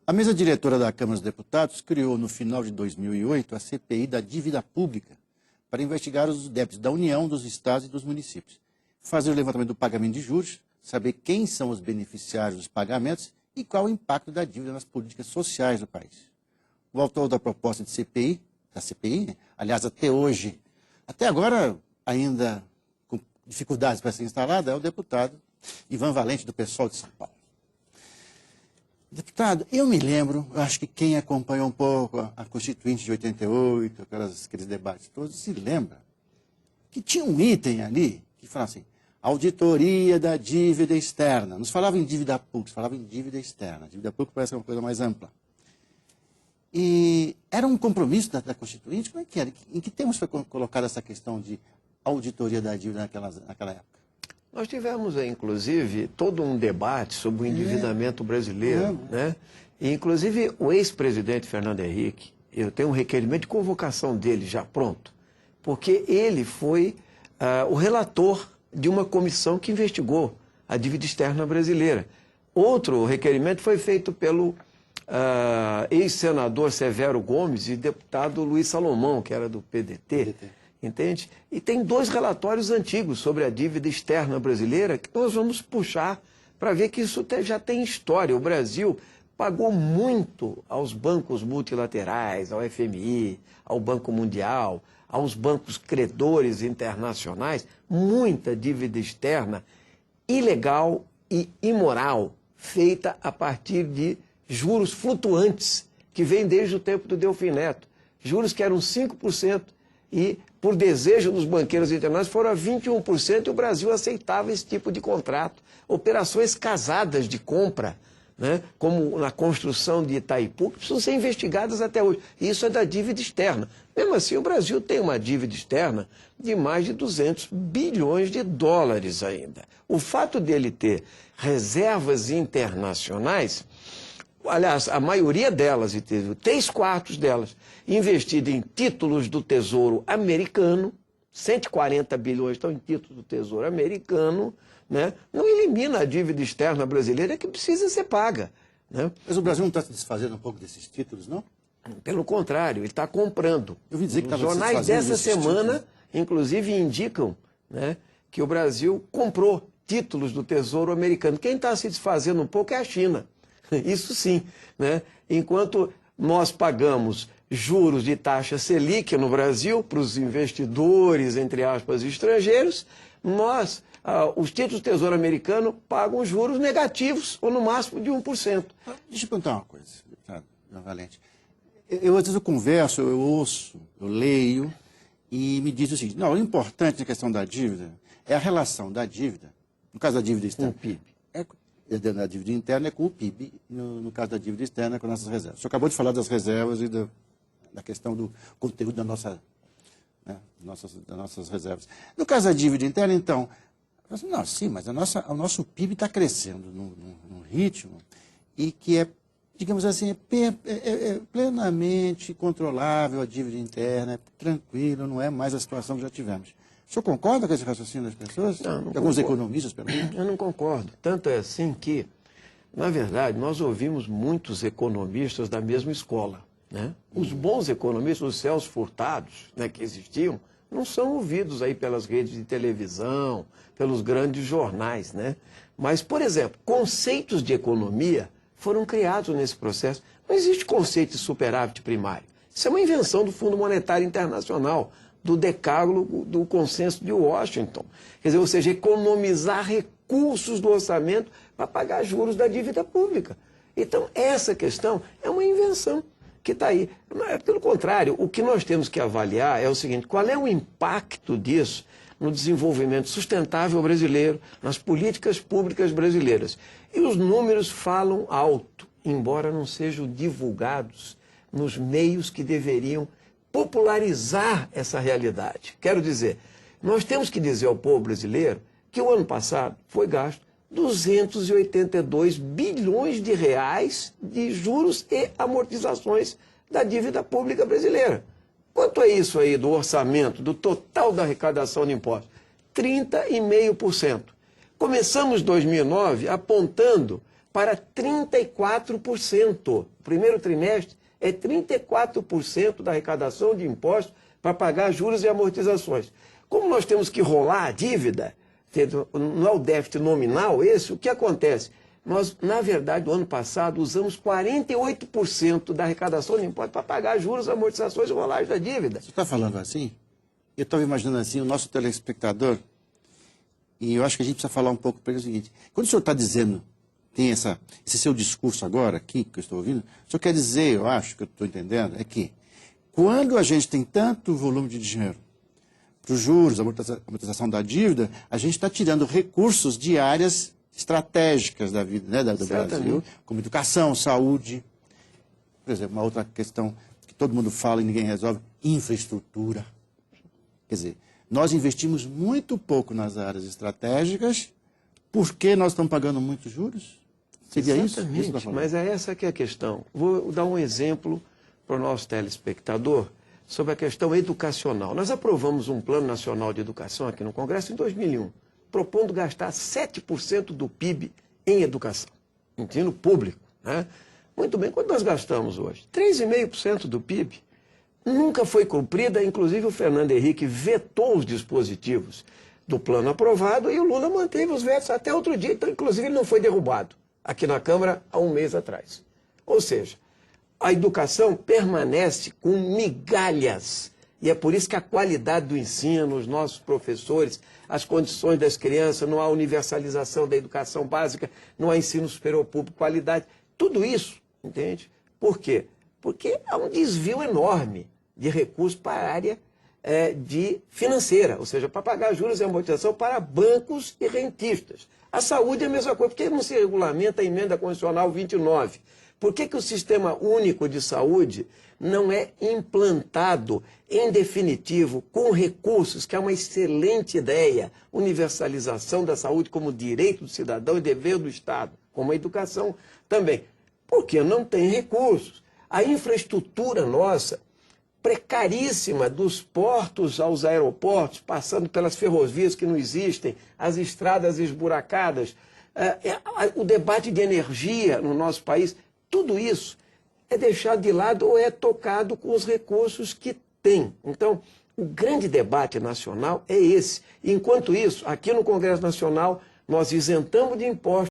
A mesa diretora da Câmara dos Deputados criou, no final de 2008, a CPI da dívida pública para investigar os débitos da União, dos estados e dos municípios, fazer o levantamento do pagamento de juros, saber quem são os beneficiários dos pagamentos e qual o impacto da dívida nas políticas sociais do país. O autor da proposta de CPI, aliás, até agora, ainda com dificuldades para ser instalada, é o deputado Ivan Valente, do PSOL de São Paulo. Deputado, eu me lembro, acho que quem acompanhou um pouco a Constituinte de 88, aqueles debates todos, se lembra que tinha um item ali que falava assim, auditoria da dívida externa. Não se falava em dívida pública, se falava em dívida externa. A dívida pública parece uma coisa mais ampla. E era um compromisso da Constituinte? Como é que era? Em que termos foi colocada essa questão de auditoria da dívida naquela época? Nós tivemos, inclusive, todo um debate sobre o endividamento brasileiro, né? E, inclusive, o ex-presidente Fernando Henrique, eu tenho um requerimento de convocação dele já pronto, porque ele foi o relator de uma comissão que investigou a dívida externa brasileira. Outro requerimento foi feito pelo ex-senador Severo Gomes e deputado Luiz Salomão, que era do PDT. Entende? E tem 2 relatórios antigos sobre a dívida externa brasileira que nós vamos puxar para ver que isso já tem história. O Brasil pagou muito aos bancos multilaterais, ao FMI, ao Banco Mundial, aos bancos credores internacionais, muita dívida externa ilegal e imoral, feita a partir de juros flutuantes, que vêm desde o tempo do Delfim Neto. Juros que eram 5% e, por desejo dos banqueiros internacionais, foram a 21% e o Brasil aceitava esse tipo de contrato. Operações casadas de compra, né, como na construção de Itaipu, que precisam ser investigadas até hoje. Isso é da dívida externa. Mesmo assim, o Brasil tem uma dívida externa de mais de 200 bilhões de dólares ainda. O fato dele ter reservas internacionais, aliás, a maioria delas, 3/4 delas, investida em títulos do Tesouro americano, 140 bilhões estão em títulos do Tesouro americano, né? Não elimina a dívida externa brasileira que precisa ser paga, né? Mas o Brasil não está se desfazendo um pouco desses títulos, não? Pelo contrário, ele está comprando. Eu ouvi dizer que os jornais dessa semana, inclusive, indicam, né, que o Brasil comprou títulos do Tesouro americano. Quem está se desfazendo um pouco é a China. Isso sim, né? Enquanto nós pagamos juros de taxa Selic no Brasil para os investidores, entre aspas, estrangeiros, os títulos do Tesouro Americano pagam juros negativos, ou no máximo de 1%. Deixa eu perguntar uma coisa, deputado Valente. Às vezes eu converso, eu ouço, eu leio, e me diz o seguinte, não, o importante na questão da dívida é a relação da dívida, no caso da dívida externa, com o PIB. Da dívida interna é com o PIB, no caso da dívida externa é com nossas reservas. O senhor acabou de falar das reservas e da questão do conteúdo das nossas reservas. No caso da dívida interna, então, não, sim, mas o nosso PIB está crescendo num ritmo e que é, digamos assim, é plenamente controlável a dívida interna, é tranquilo, não é mais a situação que já tivemos. O senhor concorda com esse raciocínio das pessoas? Não de alguns economistas, pelo menos? Eu não concordo. Tanto é assim que, na verdade, nós ouvimos muitos economistas da mesma escola, né? Os bons economistas, os Celso Furtados, né, que existiam, não são ouvidos aí pelas redes de televisão, pelos grandes jornais, né? Mas, por exemplo, conceitos de economia foram criados nesse processo. Não existe conceito de superávit primário. Isso é uma invenção do Fundo Monetário Internacional, do decálogo do consenso de Washington. Quer dizer, ou seja, economizar recursos do orçamento para pagar juros da dívida pública. Então, essa questão é uma invenção que está aí. Pelo contrário, o que nós temos que avaliar é o seguinte, qual é o impacto disso no desenvolvimento sustentável brasileiro, nas políticas públicas brasileiras. E os números falam alto, embora não sejam divulgados nos meios que deveriam popularizar essa realidade. Quero dizer, nós temos que dizer ao povo brasileiro que o ano passado foi gasto 282 bilhões de reais de juros e amortizações da dívida pública brasileira. Quanto é isso aí do orçamento, do total da arrecadação de impostos? 30,5%. Começamos 2009 apontando para 34%. O primeiro trimestre é 34% da arrecadação de impostos para pagar juros e amortizações. Como nós temos que rolar a dívida, não é o déficit nominal esse, o que acontece? Nós, na verdade, no ano passado, usamos 48% da arrecadação de impostos para pagar juros, amortizações e rolagem da dívida. Você está falando assim? Eu estava imaginando assim, o nosso telespectador, e eu acho que a gente precisa falar um pouco para ele o seguinte, quando o senhor está dizendo, tem esse seu discurso agora aqui, que eu estou ouvindo, o senhor quer dizer, eu acho que eu estou entendendo, é que quando a gente tem tanto volume de dinheiro para os juros, amortização da dívida, a gente está tirando recursos de áreas estratégicas da vida, né, do Brasil, como educação, saúde, por exemplo, uma outra questão que todo mundo fala e ninguém resolve, infraestrutura. Quer dizer, nós investimos muito pouco nas áreas estratégicas porque nós estamos pagando muitos juros? Seria Exatamente, isso? Mas é essa que é a questão. Vou dar um exemplo para o nosso telespectador sobre a questão educacional. Nós aprovamos um Plano Nacional de Educação aqui no Congresso em 2001, propondo gastar 7% do PIB em educação, ensino público, né? Muito bem, quanto nós gastamos hoje? 3,5% do PIB. Nunca foi cumprida, inclusive o Fernando Henrique vetou os dispositivos do plano aprovado e o Lula manteve os vetos até outro dia, então inclusive ele não foi derrubado aqui na Câmara há um mês atrás. Ou seja, a educação permanece com migalhas. E é por isso que a qualidade do ensino, os nossos professores, as condições das crianças, não há universalização da educação básica, não há ensino superior público, qualidade, tudo isso, entende? Por quê? Porque há um desvio enorme de recursos para a área financeira, ou seja, para pagar juros e amortização para bancos e rentistas. A saúde é a mesma coisa. Por que não se regulamenta a emenda constitucional 29? Por que o Sistema Único de Saúde não é implantado, em definitivo, com recursos, que é uma excelente ideia, universalização da saúde como direito do cidadão e dever do Estado, como a educação também? Porque não tem recursos. A infraestrutura nossa, precaríssima, dos portos aos aeroportos, passando pelas ferrovias que não existem, as estradas esburacadas, o debate de energia no nosso país, tudo isso é deixado de lado ou é tocado com os recursos que tem. Então, o grande debate nacional é esse. Enquanto isso, aqui no Congresso Nacional, nós isentamos de impostos